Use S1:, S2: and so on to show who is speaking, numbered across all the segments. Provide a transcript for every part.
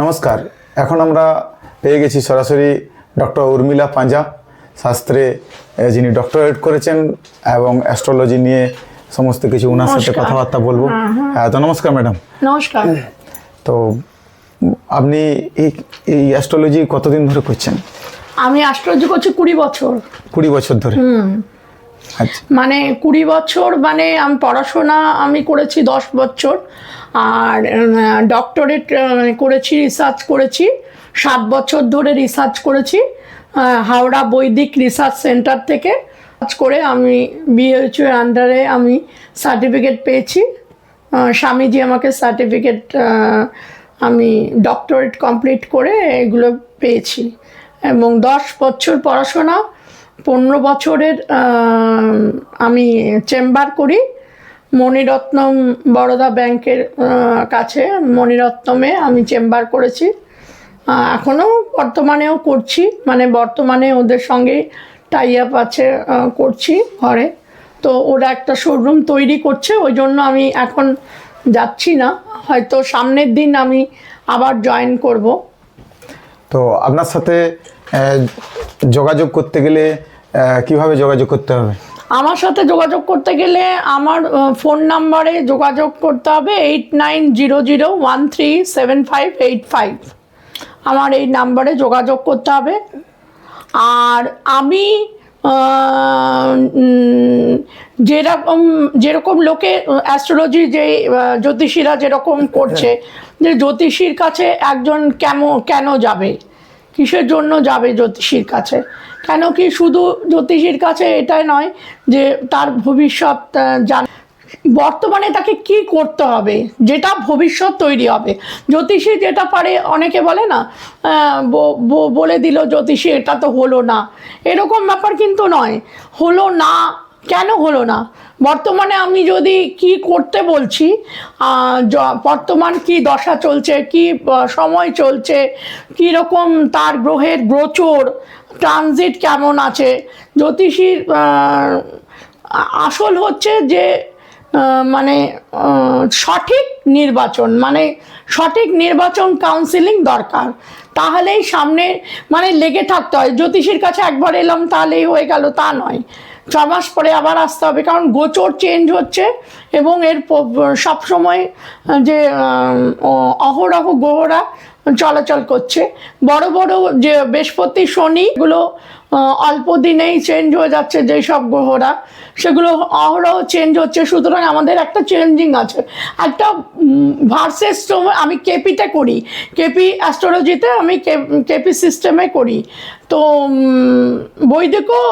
S1: নমস্কার। এখন আমরা পেয়ে গেছি সরাসরি ডক্টর উর্মিলা পাঁজা, শাস্ত্রে যিনি ডক্টরেট করেছেন এবং অ্যাস্ট্রোলজি নিয়ে সমস্ত কিছু ওনার সাথে কথাবার্তা বলবো। হ্যাঁ, তো নমস্কার ম্যাডাম।
S2: নমস্কার।
S1: তো আপনি এই অ্যাস্ট্রোলজি কতদিন ধরে করছেন?
S2: আমি অ্যাস্ট্রোলজি করছি 20 বছর।
S1: 20 বছর ধরে? আচ্ছা।
S2: মানে 20 বছর মানে আমি পড়াশোনা করেছি 10 বছর, আর ডক্টরেট করেছি, রিসার্চ করেছি 7 বছর ধরে রিসার্চ করেছি হাওড়া বৈদিক রিসার্চ সেন্টার থেকে। করে আমি বিএইচইউ এর আন্ডারে আমি সার্টিফিকেট পেয়েছি। স্বামীজি আমাকে সার্টিফিকেট, আমি ডক্টরেট কমপ্লিট করে এগুলো পেয়েছি। এবং 10 বছর পড়াশোনা, 15 বছরের আমি চেম্বার করি মণিরত্নম বরোদা ব্যাংকের কাছে। মণিরত্নমে আমি চেম্বার করেছি, এখনও বর্তমানেও করছি। মানে বর্তমানে ওদের সঙ্গে টাই আপ আছে, করছি ঘরে। তো ওরা একটা শোরুম তৈরি করছে, ওই জন্য আমি এখন যাচ্ছি না, হয়তো সামনের দিন আমি আবার জয়েন করব।
S1: তো আপনার সাথে যোগাযোগ করতে গেলে কিভাবে যোগাযোগ করতে হবে?
S2: আমার সাথে যোগাযোগ করতে গেলে আমার ফোন নাম্বারে যোগাযোগ করতে হবে 8900137585। আমার এই নাম্বারে যোগাযোগ করতে হবে। আর আমি যেরকম লোকে অ্যাস্ট্রোলজি, যে জ্যোতিষীরা যেরকম করছে, যে জ্যোতিষীর কাছে একজন কেন যাবে, কিসের জন্য যাবে জ্যোতিষীর কাছে? কেন কি শুধু জ্যোতিষীর কাছে এটাই নয় যে তার ভবিষ্যৎ বর্তমানে তাকে কি করতে হবে, যেটা ভবিষ্যৎ তৈরি হবে। জ্যোতিষী যেটা পারে, অনেকে বলে না বলে দিল জ্যোতিষী, এটা তো হলো না, এরকম ব্যাপার কিন্তু নয়। হলো না, কেন হলো না? বর্তমানে আমি যদি কি করতে বলছি, বর্তমান কি দশা চলছে, কি সময় চলছে, কী রকম তার গ্রহের গোচর ট্রানজিট কেমন আছে, জ্যোতিষীর আসল হচ্ছে যে মানে সঠিক নির্বাচন, মানে সঠিক নির্বাচন কাউন্সিলিং দরকার। তাহলেই সামনে মানে লেগে থাকতে হয়। জ্যোতিষীর কাছে একবার এলাম তাহলেই হয়ে গেল, তা নয়। 6 মাস পরে আবার আসতে হবে, কারণ গোচর চেঞ্জ হচ্ছে এবং এর সবসময় যে অহরহ গ্রহরা চলাচল করছে। বড় বড় যে বৃহস্পতি, শনি, এগুলো অল্প দিনেই চেঞ্জ হয়ে যাচ্ছে, যেই সব গ্রহরা, সেগুলো অহরহ চেঞ্জ হচ্ছে। সুতরাং আমাদের একটা চেঞ্জিং আছে, একটা ভার্সেস। আমি কেপিতে করি, কেপি অ্যাস্ট্রোলজিতে আমি কেপি সিস্টেমে করি। তো বৈদিকও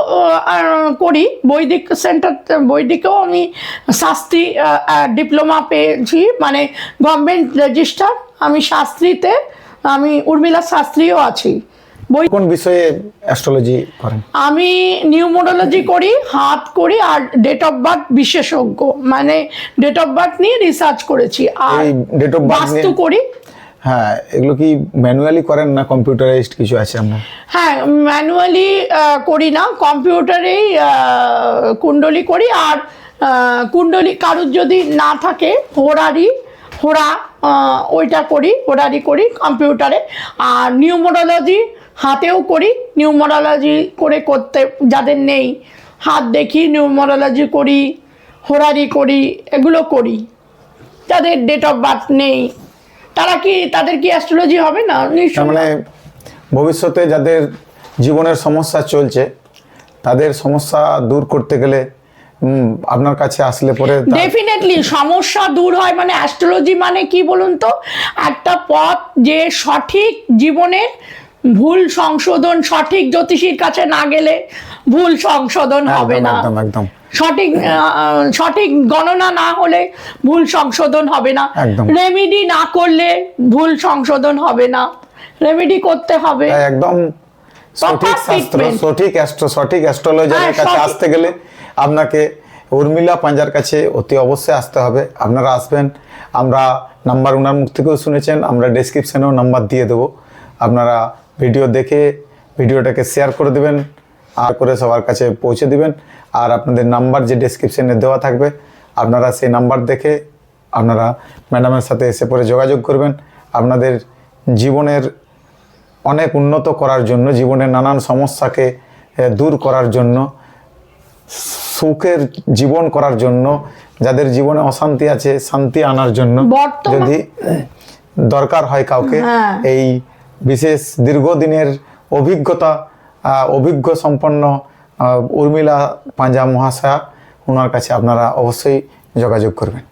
S2: করি, বৈদিক সেন্টার, বৈদিকেও আমি শাস্ত্রী ডিপ্লোমা পেয়েছি, মানে গভর্নমেন্ট রেজিস্টার। আমি শাস্ত্রীতে, আমি উর্মিলা শাস্ত্রীও আছি।
S1: কোন বিষয়ে অ্যাস্ট্রোলজি করেন? আমি
S2: নিউমোরোলজি করি, হাত করি, আর ডেট অফ বার্থ বিশেষজ্ঞ, মানে ডেট অফ বার্থ নিয়ে রিসার্চ করেছি। আর
S1: ডেট অফ
S2: বাস্তু করি।
S1: হ্যাঁ, এগুলো কি ম্যানুয়ালি করেন না কম্পিউটারাইজড কিছু আছে আপনার?
S2: হ্যাঁ, ম্যানুয়ালি করি না, কম্পিউটারেই কুণ্ডলী করি। আর কুণ্ডলী কারুর যদি না থাকে, হোরা ওইটা করি, হোরারি করি কম্পিউটারে। আর নিউমোরোলজি হাতেও করি, নিউমোরোলজি করতে যাদের নেই, হাত দেখি, নিউমোরোলজি করি, হোরারি করি, এগুলো করি। যাদের ডেট অফ বার্থ নেই তাদের কি অ্যাস্ট্রোলজি হবে না? নিশ্চয়ই।
S1: মানে ভবিষ্যতে যাদের জীবনের সমস্যা চলছে, তাদের সমস্যা দূর করতে গেলে আপনার কাছে আসলে পরে
S2: ডেফিনেটলি সমস্যা দূর হয়। মানে অ্যাস্ট্রোলজি মানে কি বলুন তো, একটা পথ, যে সঠিক জীবনের ভুল সংশোধন, সঠিক জ্যোতিষীর কাছে না গেলে ভুল সংশোধন হবে না।
S1: একদম
S2: সঠিক গণনা না হলে ভুল সংশোধন হবে না। রেমেডি না করলে ভুল সংশোধন হবে না, রেমেডি করতে হবে।
S1: একদম সঠিক শাস্ত্র, সঠিক অ্যাস্ট্রোলজারের কাছে আসতে গেলে আপনাকে উর্মিলা পাঁজার কাছে অতি অবশ্যই আসতে হবে। আপনারা আসবেন, আমরা নাম্বার ওনার মুখ থেকেও শুনেছেন, আমরা ডেসক্রিপশনেও নাম্বার দিয়ে দেবো। আপনারা ভিডিও দেখে ভিডিওটাকে শেয়ার করে দেবেন, আর করে সবার কাছে পৌঁছে দিবেন। আর আপনাদের নাম্বার যে ডেসক্রিপশনে দেওয়া থাকবে, আপনারা সেই নাম্বার দেখে আপনারা ম্যাডামের সাথে এসে পরে যোগাযোগ করবেন। আপনাদের জীবনের অনেক উন্নত করার জন্য, জীবনের নানান সমস্যাকে দূর করার জন্য, সুখের জীবন করার জন্য, যাদের জীবনে অশান্তি আছে শান্তি আনার জন্য যদি দরকার হয় কাউকে, এই বিশেষ দীর্ঘদিনের অভিজ্ঞ সম্পন্ন উর্মিলা পাঁজা মহাশয়া, ওনার কাছে আপনারা অবশ্যই যোগাযোগ করবেন।